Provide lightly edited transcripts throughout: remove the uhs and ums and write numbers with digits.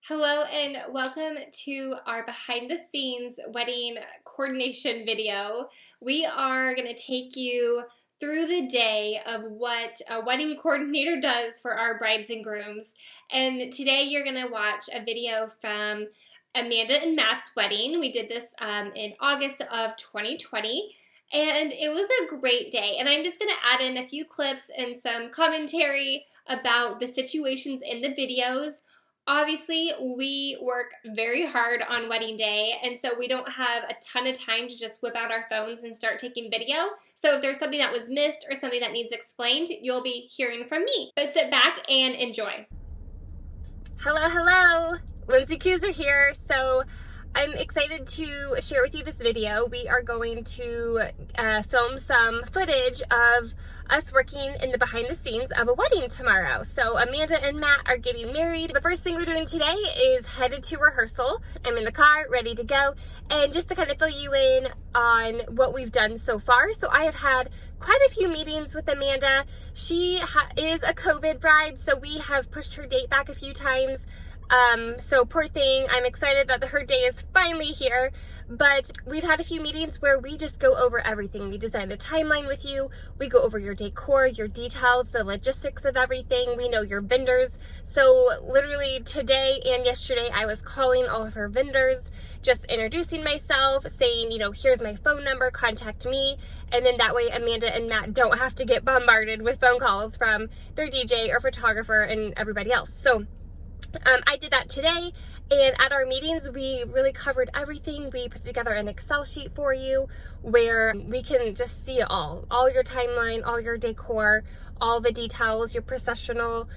Hello and welcome to our behind the scenes wedding coordination video. We are going to take you through the day of what a wedding coordinator does for our brides and grooms. And today you're going to watch a video from Amanda and Matt's wedding. We did this in August of 2020. And it was a great day. And I'm just going to add in a few clips and some commentary about the situations in the videos. Obviously, we work very hard on wedding day, and so we don't have a ton of time to just whip out our phones and start taking video. So if there's something that was missed or something that needs explained, you'll be hearing from me. But sit back and enjoy. Hello. Lindsay Cooser here. So I'm excited to share with you this video. We are going to film some footage of us working in the behind the scenes of a wedding tomorrow. So Amanda and Matt are getting married. The first thing we're doing today is headed to rehearsal. I'm in the car, ready to go. And just to kind of fill you in on what we've done so far. So I have had quite a few meetings with Amanda. She is a COVID bride, so we have pushed her date back a few times. So poor thing, I'm excited that her day is finally here, but we've had a few meetings where we just go over everything. We design the timeline with you, we go over your decor, your details, the logistics of everything, we know your vendors. So literally today and yesterday I was calling all of her vendors, just introducing myself, saying, here's my phone number, contact me, and then that way Amanda and Matt don't have to get bombarded with phone calls from their DJ or photographer and everybody else. So I did that today, and at our meetings we really covered everything. We put together an Excel sheet for you where we can just see it all your timeline, all your decor, all the details, your processional.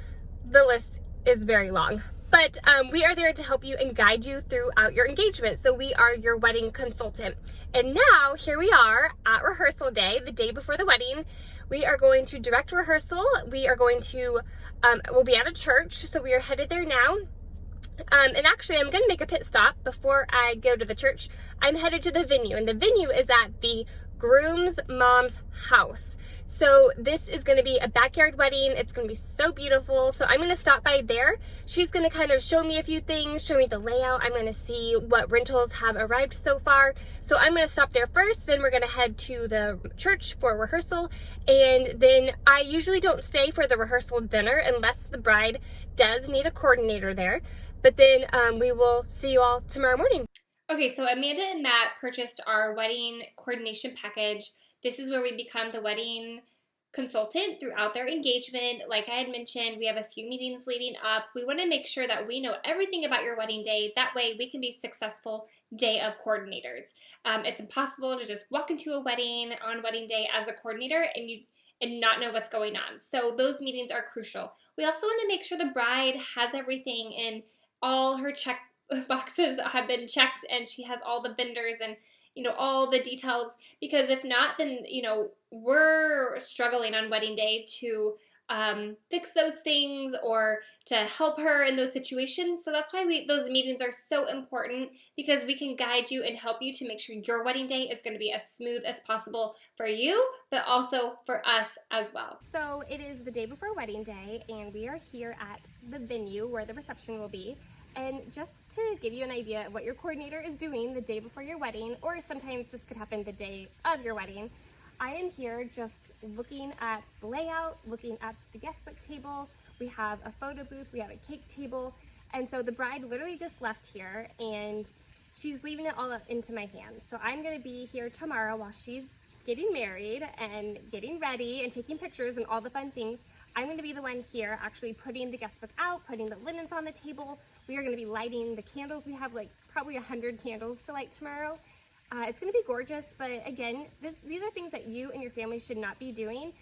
The list is very long, but we are there to help you and guide you throughout your engagement. So we are your wedding consultant. And now here we are at rehearsal day, the day before the wedding. We are going to direct rehearsal. We are going to, we'll be at a church, so we are headed there now. And actually, I'm going to make a pit stop before I go to the church. I'm headed to the venue, and the venue is at the groom's mom's house. So this is going to be a backyard wedding. It's going to be so beautiful. So I'm going to stop by there. She's going to kind of show me a few things, show me the layout. I'm going to see what rentals have arrived so far. So I'm going to stop there first. Then we're going to head to the church for rehearsal. And then I usually don't stay for the rehearsal dinner unless the bride does need a coordinator there. But then we will see you all tomorrow morning. Okay, so Amanda and Matt purchased our wedding coordination package. This is where we become the wedding consultant throughout their engagement. Like I had mentioned, we have a few meetings leading up. We want to make sure that we know everything about your wedding day. That way we can be successful day of coordinators. It's impossible to just walk into a wedding on wedding day as a coordinator and not know what's going on. So those meetings are crucial. We also want to make sure the bride has everything and all her check boxes have been checked and she has all the vendors and all the details, because if not, then, we're struggling on wedding day to fix those things or to help her in those situations. So that's why those meetings are so important, because we can guide you and help you to make sure your wedding day is going to be as smooth as possible for you, but also for us as well. So it is the day before wedding day, and we are here at the venue where the reception will be. And just to give you an idea of what your coordinator is doing the day before your wedding, or sometimes this could happen the day of your wedding, I am here just looking at the layout, looking at the guest book table. We have a photo booth, we have a cake table, and so the bride literally just left here and she's leaving it all up into my hands. So I'm going to be here tomorrow while she's getting married and getting ready and taking pictures and all the fun things. I'm going to be the one here actually putting the guest book out, putting the linens on the table. We are going to be lighting the candles. We have probably 100 candles to light tomorrow. It's going to be gorgeous, but again, these are things that you and your family should not be doing.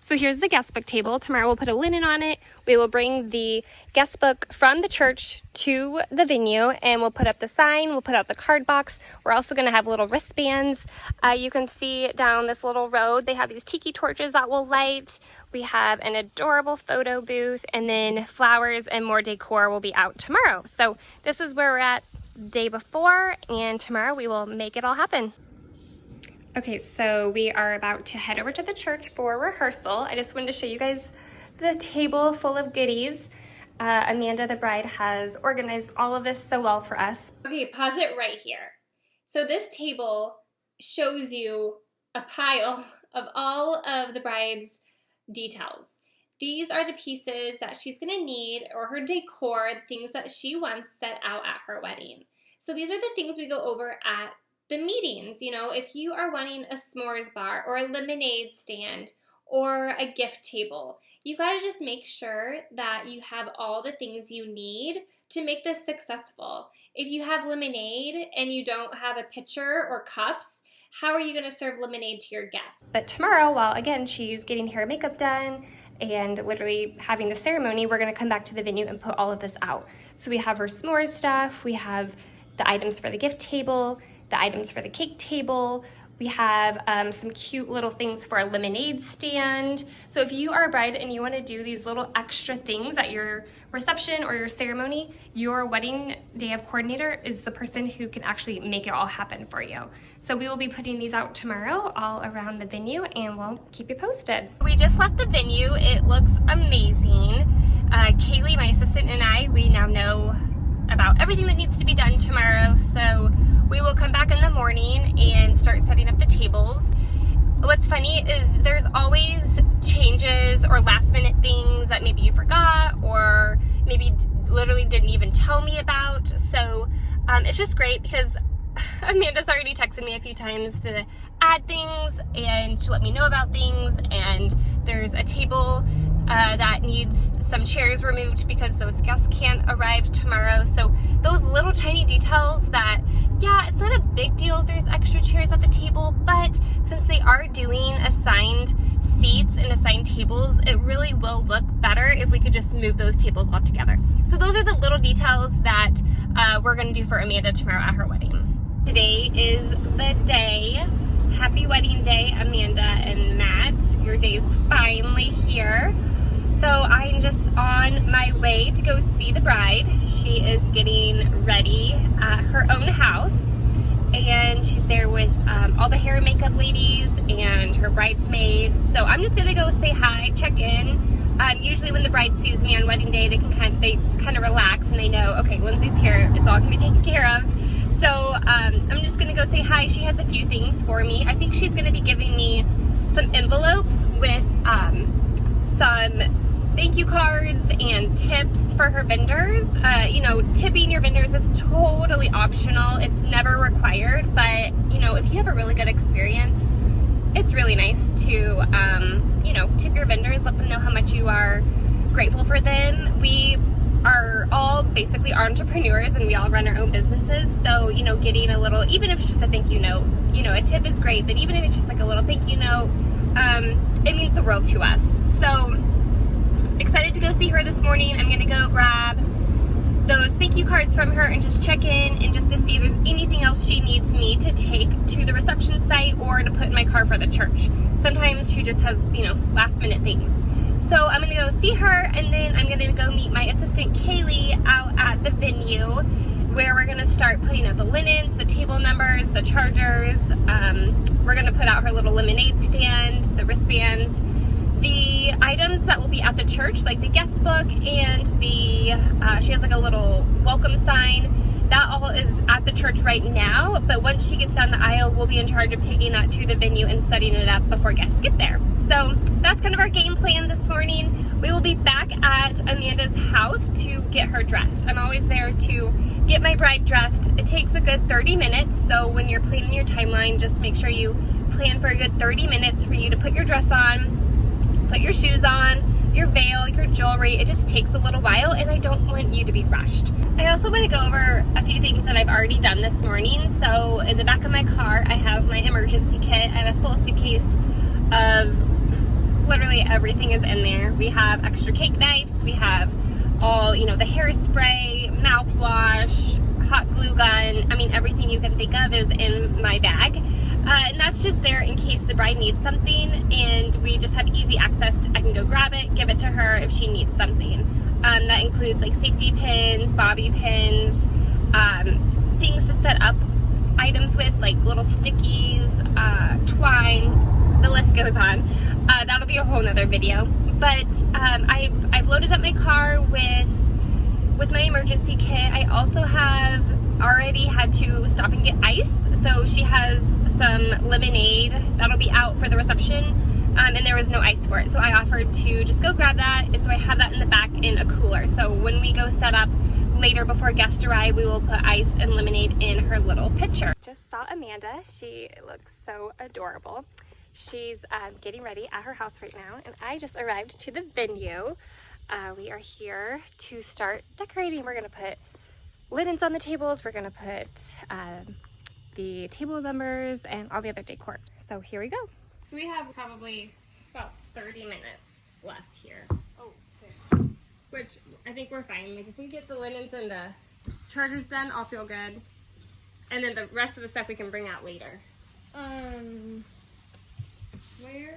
So here's the guest book table. Tomorrow we'll put a linen on it. We will bring the guest book from the church to the venue, and we'll put up the sign. We'll put out the card box. We're also going to have little wristbands. You can see down this little road, they have these tiki torches that will light. We have an adorable photo booth, and then flowers and more decor will be out tomorrow. So this is where we're at day before, and tomorrow we will make it all happen. Okay, so we are about to head over to the church for rehearsal. I just wanted to show you guys the table full of goodies. Amanda, the bride, has organized all of this so well for us. Okay, pause it right here. So this table shows you a pile of all of the bride's details. These are the pieces that she's going to need, or her decor, the things that she wants set out at her wedding. So these are the things we go over at the meetings. You know, if you are wanting a s'mores bar or a lemonade stand or a gift table, you got to just make sure that you have all the things you need to make this successful. If you have lemonade and you don't have a pitcher or cups, how are you going to serve lemonade to your guests? But tomorrow, while again she's getting hair and makeup done and literally having the ceremony, we're going to come back to the venue and put all of this out. So we have her s'mores stuff, we have the items for the gift table, the items for the cake table, we have some cute little things for a lemonade stand. So if you are a bride and you want to do these little extra things at your reception or your ceremony, your wedding day of coordinator is the person who can actually make it all happen for you. So we will be putting these out tomorrow all around the venue, and we'll keep you posted. We just left the venue. It looks amazing. Kaylee, my assistant, and I, we now know about everything that needs to be done tomorrow. So we will come back in the morning and start setting up the tables. What's funny is there's always changes or last minute things that maybe you forgot or maybe literally didn't even tell me about. So it's just great because Amanda's already texted me a few times to add things and to let me know about things. And there's a table that needs some chairs removed because those guests can't arrive tomorrow. So those little tiny details that, yeah, it's not a big deal if there's extra chairs at the table, but since they are doing assigned seats and assigned tables, it really will look better if we could just move those tables all together. So those are the little details that we're going to do for Amanda tomorrow at her wedding. Today is the day. Happy wedding day, Amanda and Matt. Your day's finally here. So I'm just on my way to go see the bride. She is getting ready at her own house, and she's there with all the hair and makeup ladies and her bridesmaids. So I'm just gonna go say hi, check in. Usually when the bride sees me on wedding day, they kind of relax and they know, okay, Lindsay's here, it's all gonna be taken care of. So I'm just gonna go say hi. She has a few things for me. I think she's gonna be giving me some envelopes with some thank you cards and tips for her vendors. You know, tipping your vendors is totally optional. It's never required, but you know, if you have a really good experience, it's really nice to, you know, tip your vendors, let them know how much you are grateful for them. We are all basically entrepreneurs and we all run our own businesses. So, you know, getting a little, even if it's just a thank you note, you know, a tip is great, but even if it's just like a little thank you note, it means the world to us. So excited to go see her this morning. I'm gonna go grab those thank you cards from her and just check in and just to see if there's anything else she needs me to take to the reception site or to put in my car for the church. Sometimes she just has, you know, last minute things. So I'm gonna go see her, and then I'm gonna go meet my assistant Kaylee out at the venue where we're gonna start putting out the linens, the table numbers, the chargers. We're gonna put out her little lemonade stand, the wristbands, the items that will be at the church, like the guest book and the, she has like a little welcome sign. That all is at the church right now, but once she gets down the aisle, we'll be in charge of taking that to the venue and setting it up before guests get there. So that's kind of our game plan this morning. We will be back at Amanda's house to get her dressed. I'm always there to get my bride dressed. It takes a good 30 minutes, so when you're planning your timeline, just make sure you plan for a good 30 minutes for you to put your dress on, put your shoes on, your veil, your jewelry. It just takes a little while, and I don't want you to be rushed. I also want to go over a few things that I've already done this morning. So in the back of my car, I have my emergency kit. I have a full suitcase of literally everything is in there. We have extra cake knives. We have all, you know, the hairspray, mouthwash, hot glue gun. I mean, everything you can think of is in my bag. And that's just there in case the bride needs something, and we just have easy access. I can go grab it, give it to her if she needs something. That includes like safety pins, bobby pins, things to set up items with, like little stickies, twine, the list goes on. That'll be a whole nother video. But I've loaded up my car with my emergency kit. I also have already had to stop and get ice. So she has some lemonade that'll be out for the reception. And there was no ice for it. So I offered to just go grab that. And so I have that in the back in a cooler. So when we go set up later before guests arrive, we will put ice and lemonade in her little pitcher. Just saw Amanda. She looks so adorable. She's getting ready at her house right now. And I just arrived to the venue. We are here to start decorating. We're gonna put linens on the tables. We're gonna put the table numbers and all the other decor. So here we go. So we have probably about 30 minutes left here. Oh, okay. Which I think we're fine. Like if we get the linens and the chargers done, I'll feel good. And then the rest of the stuff we can bring out later. Where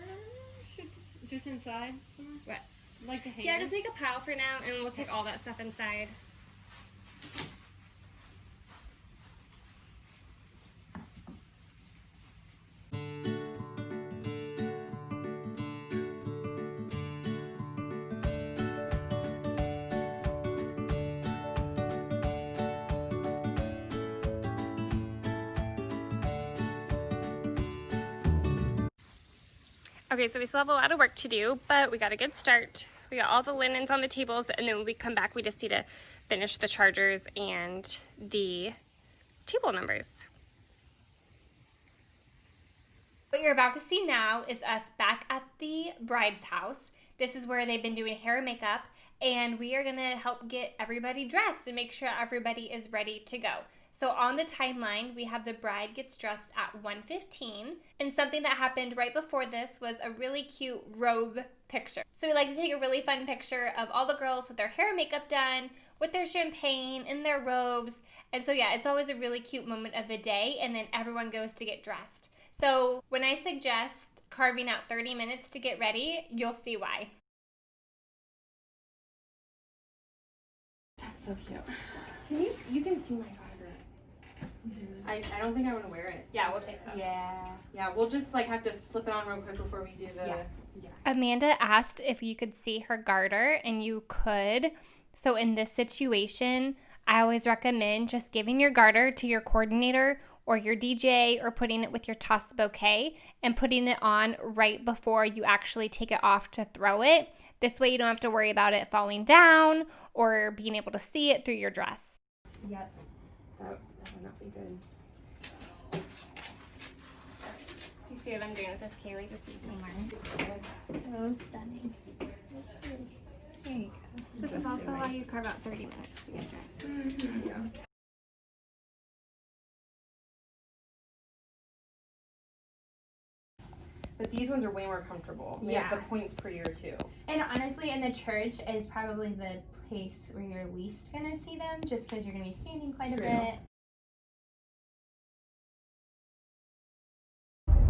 should, just inside somewhere? What? Like the hangers? Yeah, just make a pile for now and we'll take all that stuff inside. Okay, so we still have a lot of work to do, but we got a good start. We got all the linens on the tables, and then when we come back, we just need to finish the chargers and the table numbers. What you're about to see now is us back at the bride's house. This is where they've been doing hair and makeup, and we are gonna help get everybody dressed and make sure everybody is ready to go. So on the timeline, we have the bride gets dressed at 1:15, and something that happened right before this was a really cute robe picture. So we like to take a really fun picture of all the girls with their hair and makeup done, with their champagne, in their robes. And so yeah, it's always a really cute moment of the day, and then everyone goes to get dressed. So when I suggest carving out 30 minutes to get ready, you'll see why. That's so cute. You can see my garter. Mm-hmm. I don't think I want to wear it. Yeah, we'll take that. Yeah, we'll just like have to slip it on real quick before we do the... Yeah. Amanda asked if you could see her garter, and you could. So in this situation, I always recommend just giving your garter to your coordinator or your DJ, or putting it with your toss bouquet and putting it on right before you actually take it off to throw it. This way you don't have to worry about it falling down or being able to see it through your dress. Yep. That would not be good. You see what I'm doing with this, Kaylee, just so you can learn. So stunning. There you go. This is also why you carve out 30 minutes to get dressed. Mm-hmm. Yeah. But these ones are way more comfortable. Yeah. The point's prettier too. And honestly, in the church is probably the place where you're least gonna see them, just because you're gonna be standing quite a bit.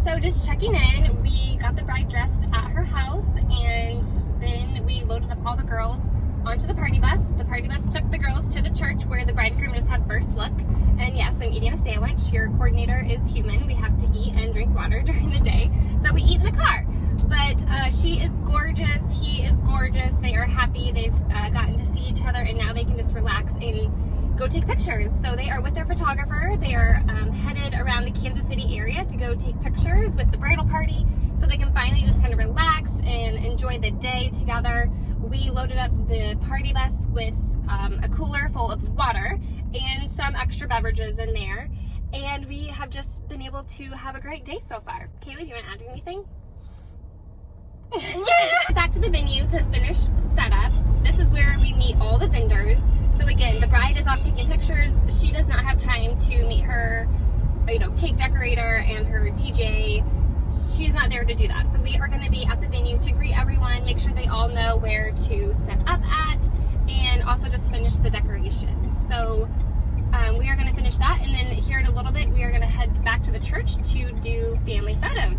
So just checking in, we got the bride dressed at her house, and then we loaded up all the girls onto the party bus. The party bus took the girls to the church where the bride and groom just had first look. And yes, I'm eating a sandwich. Your coordinator is human. We have to eat and drink water during the day. So we eat in the car. But she is gorgeous. He is gorgeous. They are happy. They've gotten to see each other, and now they can just relax and go take pictures. So they are with their photographer. They are headed around the Kansas City area to go take pictures with the bridal party, so they can finally just kind of relax and enjoy the day together. We loaded up the party bus with a cooler full of water and some extra beverages in there, and we have just been able to have a great day so far. Kaylee, do you want to add anything? Back to the venue to finish setup. This is where we meet all the vendors. So again, the bride is off taking pictures. She does not have time to meet her, cake decorator and her DJ. She's not there to do that. So we are going to be at the venue to greet everyone, make sure they all know where to set up at, and also just finish the decorations. So we are going to finish that, and then here in a little bit we are going to head back to the church to do family photos.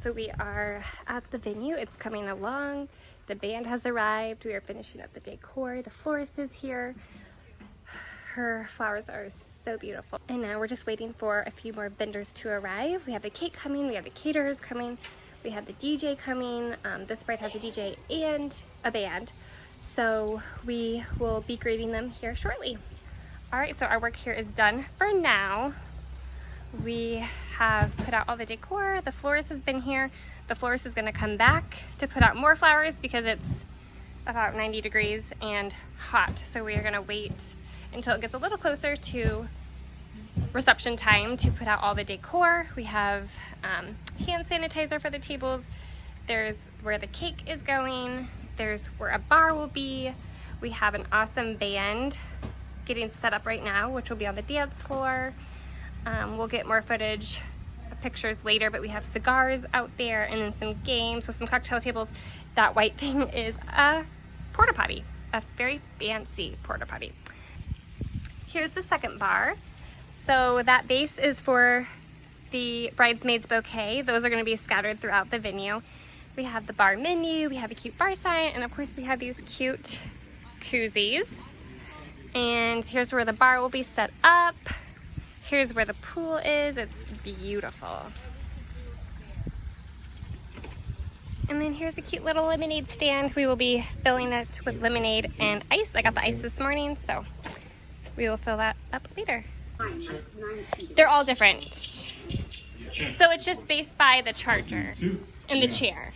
so we are at the venue. It's coming along. The band has arrived. We are finishing up the decor. The florist is here. Her flowers are so beautiful. And now we're just waiting for a few more vendors to arrive. We have the cake coming. We have the caterers coming. We have the DJ coming. This bride has a DJ and a band. So we will be greeting them here shortly. All right, so our work here is done for now. We have put out all the decor. The florist has been here. The florist is going to come back to put out more flowers because it's about 90 degrees and hot. So we are going to wait until it gets a little closer to reception time to put out all the decor. We have hand sanitizer for the tables. There's where the cake is going. There's where a bar will be. We have an awesome band getting set up right now, which will be on the dance floor. We'll get more footage, pictures later, but we have cigars out there and then some games with some cocktail tables. That white thing is a porta potty, a very fancy porta potty. Here's the second bar. So that base is for the bridesmaids bouquet. Those are going to be scattered throughout the venue. We have the bar menu, we have a cute bar sign, and of course we have these cute koozies. And here's where the bar will be set up. Here's where the pool is. It's beautiful. And then here's a cute little lemonade stand. We will be filling it with lemonade and ice. I got the ice this morning, so we will fill that up later. They're all different. So it's just based by the charger and the chair.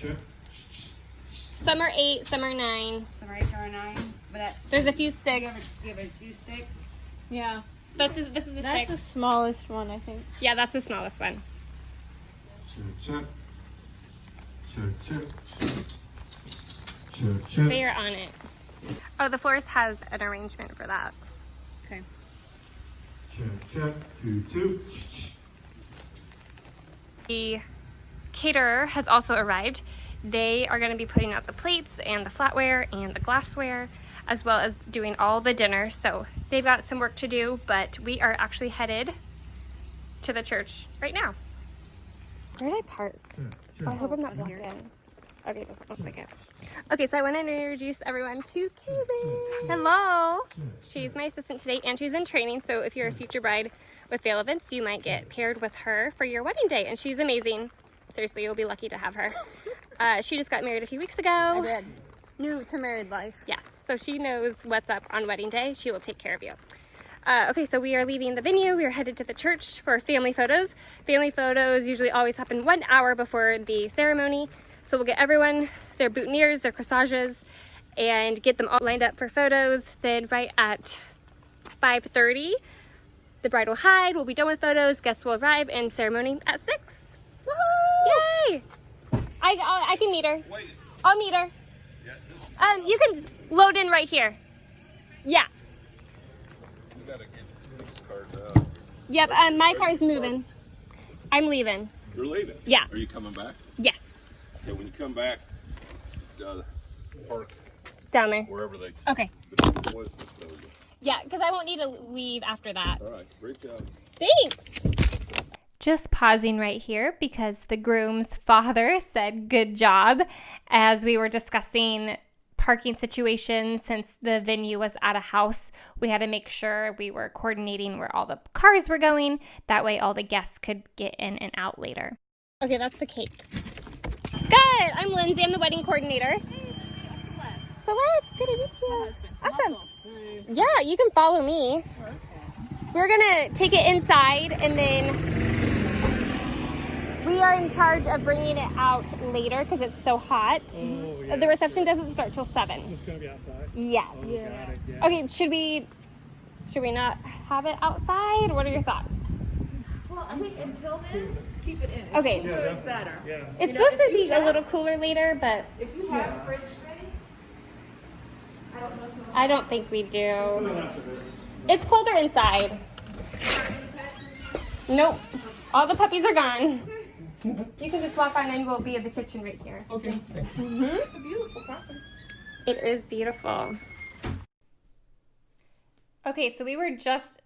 Some are 8, some are 9. Some are 8, some are 9. But there's a few 6. You have a few 6. Yeah. This is a 6. That's the smallest one, I think. Yeah, that's the smallest one. They are on it. Oh, the florist has an arrangement for that. Okay. The caterer has also arrived. They are going to be putting out the plates and the flatware and the glassware, as well as doing all the dinner. So they've got some work to do, but we are actually headed to the church right now. Where did I park? Oh, I hope I'm not blocked in. Okay, it doesn't look like it. Okay, so I want to introduce everyone to Kaylin. Hello. She's my assistant today, and she's in training. So if you're a future bride with veil events, you might get paired with her for your wedding day, and she's amazing. Seriously, you'll be lucky to have her. She just got married a few weeks ago. I did. New to married life. Yeah, so she knows what's up on wedding day. She will take care of you. Okay, so we are leaving the venue. We are headed to the church for family photos. Family photos usually always happen 1 hour before the ceremony. So we'll get everyone their boutonnieres, their corsages, and get them all lined up for photos. Then right at 5:30, the bride will hide. We'll be done with photos. Guests will arrive, and ceremony at 6. Woohoo! Yay! I can meet her. I'll meet her. You can load in right here. Yeah. You gotta get these cars out. Yep, my car's moving. I'm leaving. You're leaving? Yeah. Are you coming back? Yes. Okay, when you come back, park Down there. wherever they Okay. between the boys will tell you. Yeah, because I won't need to leave after that. All right, great job. Thanks. Just pausing right here because the groom's father said good job as we were discussing parking situations. Since the venue was at a house, we had to make sure we were coordinating where all the cars were going. That way all the guests could get in and out later. Okay, that's the cake. Good. I'm Lindsay. I'm the wedding coordinator. Celeste, good to meet you. Awesome. Yeah, you can follow me. We're going to take it inside, and then we are in charge of bringing it out later because it's so hot. Oh, yeah. The reception doesn't start till 7. It's going to be outside? Yes. Oh, got it, yeah. Okay, should we not have it outside? What are your thoughts? Well, I think until then, keep it in. Okay. Yeah, It's better. Yeah. It's You know, supposed to if you be a have- little cooler later, but If you have fridge space, I don't know if you'll I don't think we do. Enough of this. It's colder inside. Nope. All the puppies are gone. You can just walk on and we'll be in the kitchen right here. Okay. It's a beautiful property. It is beautiful. Okay, so we were just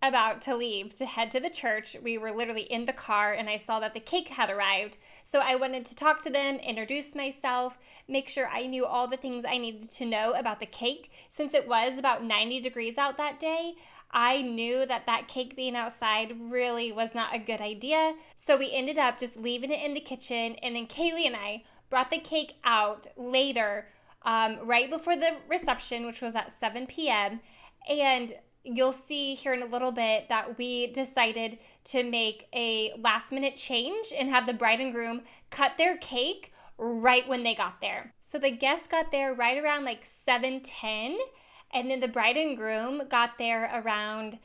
about to leave to head to the church, we were literally in the car and I saw that the cake had arrived. So I wanted to talk to them, introduce myself, make sure I knew all the things I needed to know about the cake. Since it was about 90 degrees out that day, I knew that that cake being outside really was not a good idea. So we ended up just leaving it in the kitchen, and then Kaylee and I brought the cake out later, right before the reception, which was at 7 p.m. And you'll see here in a little bit that we decided to make a last minute change and have the bride and groom cut their cake right when they got there. So the guests got there right around like 7:10, and then the bride and groom got there around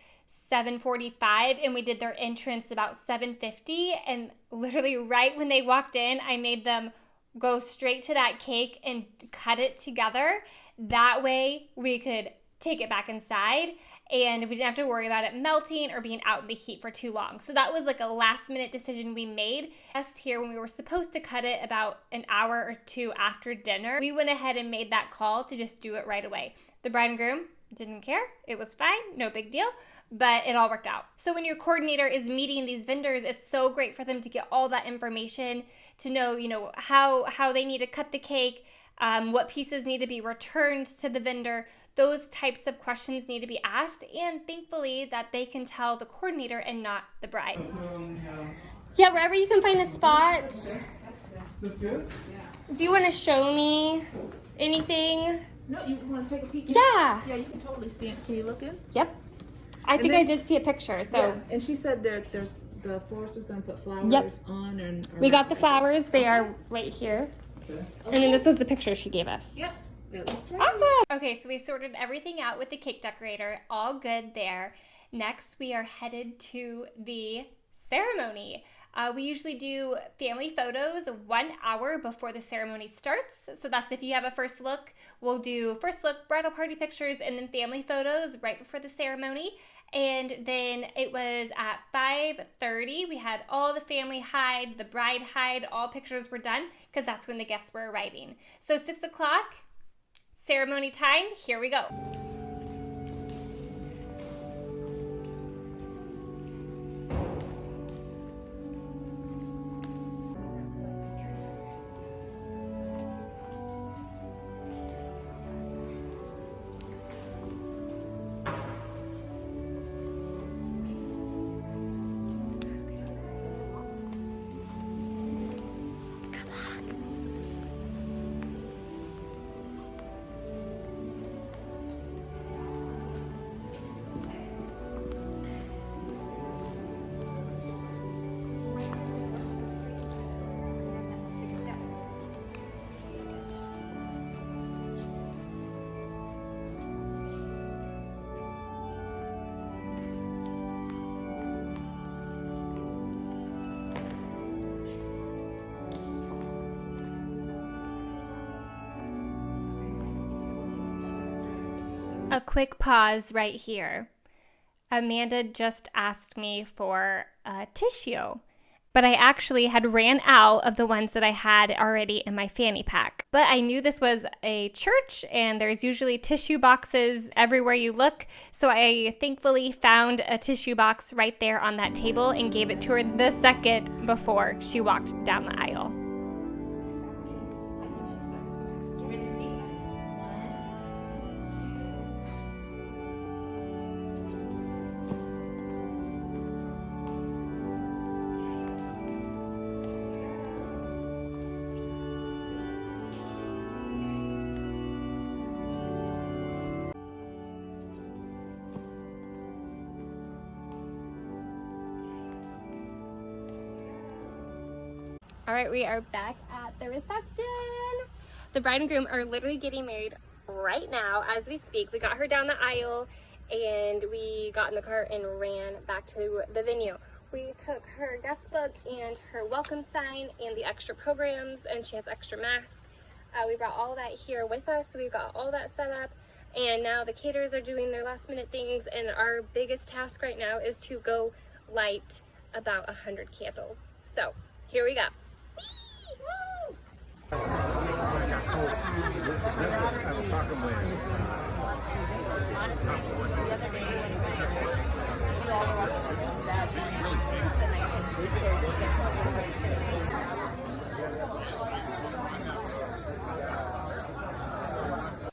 7:45, and we did their entrance about 7:50. And literally right when they walked in, I made them go straight to that cake and cut it together. That way we could take it back inside and we didn't have to worry about it melting or being out in the heat for too long. So that was like a last minute decision we made. Us here, when we were supposed to cut it about an hour or two after dinner, we went ahead and made that call to just do it right away. The bride and groom didn't care. It was fine, no big deal, but it all worked out. So when your coordinator is meeting these vendors, it's so great for them to get all that information, to know, how they need to cut the cake, what pieces need to be returned to the vendor. Those types of questions need to be asked, and thankfully that they can tell the coordinator and not the bride. Yeah, wherever you can find a spot. Is this good? Do you want to show me anything? No, you want to take a peek? Yeah. Yeah, you can totally see it. Can you look in? Yep. I think I did see a picture, so. Yeah. And she said there's the florist was going to put flowers Yep. on. And We got the flowers. They are right here. Okay. And then this was the picture she gave us. Yep. That looks right. Awesome. Okay, so we sorted everything out with the cake decorator. All good there. Next, we are headed to the ceremony. We usually do family photos 1 hour before the ceremony starts. So that's if you have a first look. We'll do first look, bridal party pictures, and then family photos right before the ceremony. And then it was at 5:30. We had all the family hide, the bride hide, all pictures were done because that's when the guests were arriving. So 6 o'clock, ceremony time, here we go. A quick pause right here. Amanda just asked me for a tissue, but I actually had ran out of the ones that I had already in my fanny pack. But I knew this was a church and there's usually tissue boxes everywhere you look, so I thankfully found a tissue box right there on that table and gave it to her the second before she walked down the aisle. All right, we are back at the reception. The bride and groom are literally getting married right now as we speak. We got her down the aisle and we got in the car and ran back to the venue. We took her guest book and her welcome sign and the extra programs, and she has extra masks. We brought all that here with us, so we got all that set up. And now the caterers are doing their last minute things, and our biggest task right now is to go light about 100 candles. So here we go.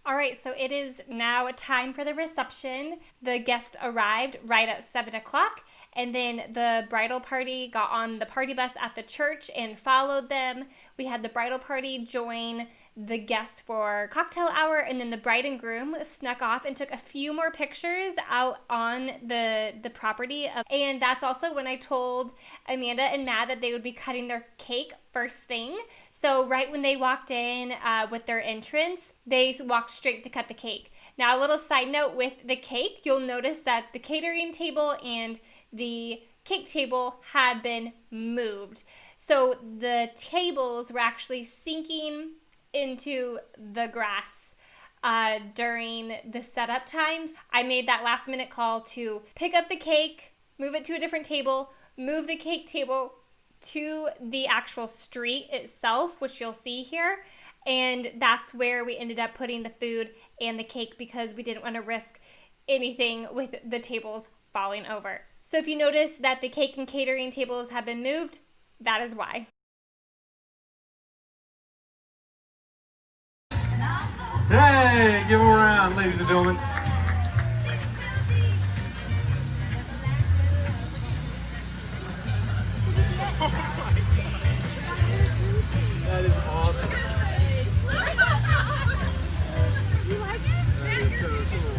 All right, so it is now time for the reception. The guest arrived right at 7 o'clock, and then the bridal party got on the party bus at the church and followed them. We had the bridal party join the guests for cocktail hour, and then the bride and groom snuck off and took a few more pictures out on the property. And that's also when I told Amanda and Matt that they would be cutting their cake first thing. So right when they walked in with their entrance, they walked straight to cut the cake. Now, a little side note with the cake, you'll notice that the catering table and the cake table had been moved. So the tables were actually sinking into the grass during the setup times. I made that last minute call to pick up the cake, move it to a different table, move the cake table to the actual street itself, which you'll see here. And that's where we ended up putting the food and the cake because we didn't want to risk anything with the tables falling over. So if you notice that the cake and catering tables have been moved, that is why. Hey, give them a round, ladies and gentlemen. That is awesome. You like it? That is so cool.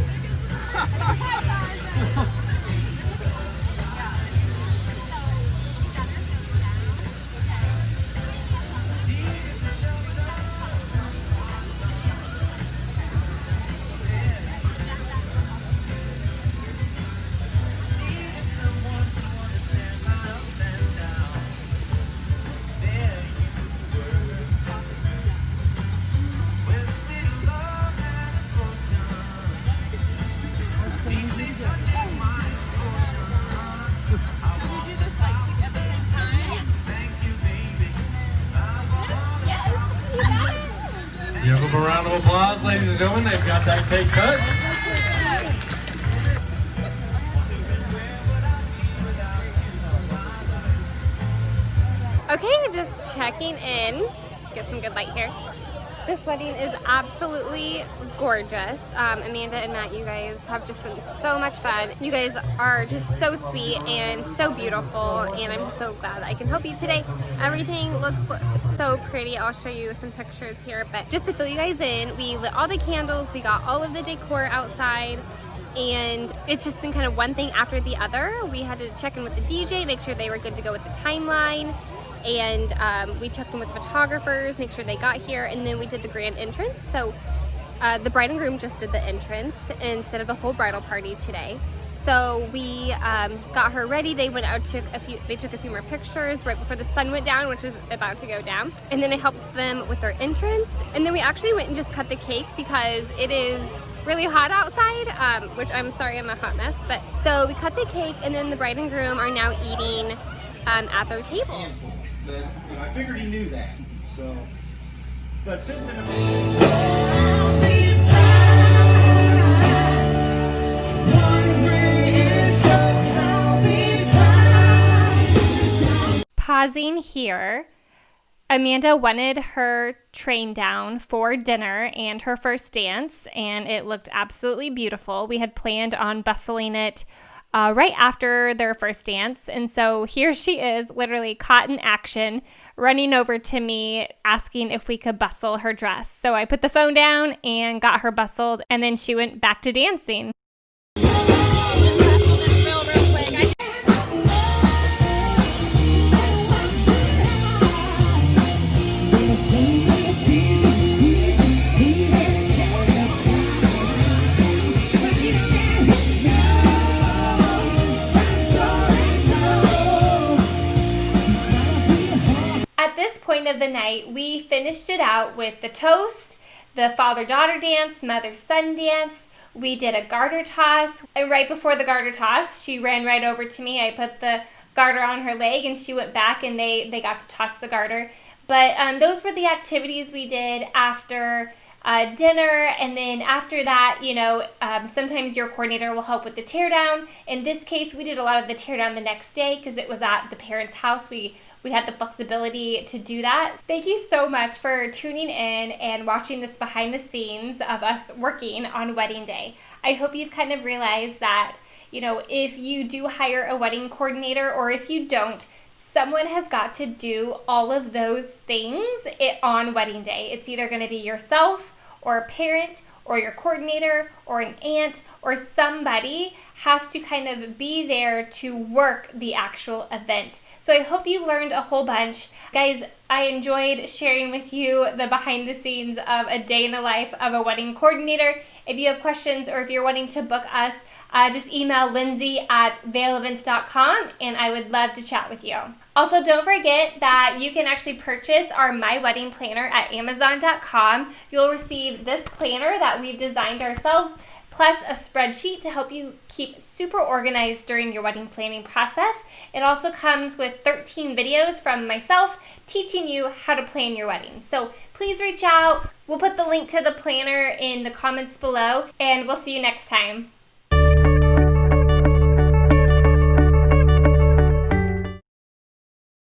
Give them a round of applause, ladies and gentlemen. They've got that cake cut. Okay, just checking in. Get some good light here. This wedding is absolutely gorgeous. Amanda and Matt, you guys have just been so much fun. You guys are just so sweet and so beautiful, and I'm so glad I can help you today. Everything looks so pretty. I'll show you some pictures here, but just to fill you guys in, we lit all the candles, we got all of the decor outside, and it's just been kind of one thing after the other. We had to check in with the DJ, make sure they were good to go with the timeline. And we checked in with photographers, make sure they got here, and then we did the grand entrance. So the bride and groom just did the entrance instead of the whole bridal party today. So we got her ready. They went out, took a few more pictures right before the sun went down, which is about to go down. And then I helped them with their entrance. And then we actually went and just cut the cake because it is really hot outside, which I'm sorry, I'm a hot mess. But so we cut the cake, and then the bride and groom are now eating at their table. But I figured he knew that. So, but since then, pausing here, Amanda wanted her train down for dinner and her first dance, and it looked absolutely beautiful. We had planned on bustling it right after their first dance. And so here she is, literally caught in action, running over to me, asking if we could bustle her dress. So I put the phone down and got her bustled, and then she went back to dancing. At this point of the night, we finished it out with the toast, the father-daughter dance, mother-son dance. We did a garter toss, and right before the garter toss, she ran right over to me. I put the garter on her leg, and she went back, and they got to toss the garter. But those were the activities we did after dinner, and then after that, you know, sometimes your coordinator will help with the teardown. In this case, we did a lot of the teardown the next day because it was at the parents' house. We had the flexibility to do that. Thank you so much for tuning in and watching this behind the scenes of us working on wedding day. I hope you've kind of realized that, you know, if you do hire a wedding coordinator or if you don't, someone has got to do all of those things on wedding day. It's either going to be yourself or a parent or your coordinator or an aunt or somebody has to kind of be there to work the actual event. So I hope you learned a whole bunch. Guys, I enjoyed sharing with you the behind the scenes of a day in the life of a wedding coordinator. If you have questions or if you're wanting to book us, just email Lindsay at veilevents.com and I would love to chat with you. Also, don't forget that you can actually purchase our My Wedding Planner at Amazon.com. You'll receive this planner that we've designed ourselves, plus a spreadsheet to help you keep super organized during your wedding planning process. It also comes with 13 videos from myself teaching you how to plan your wedding. So please reach out. We'll put the link to the planner in the comments below, and we'll see you next time.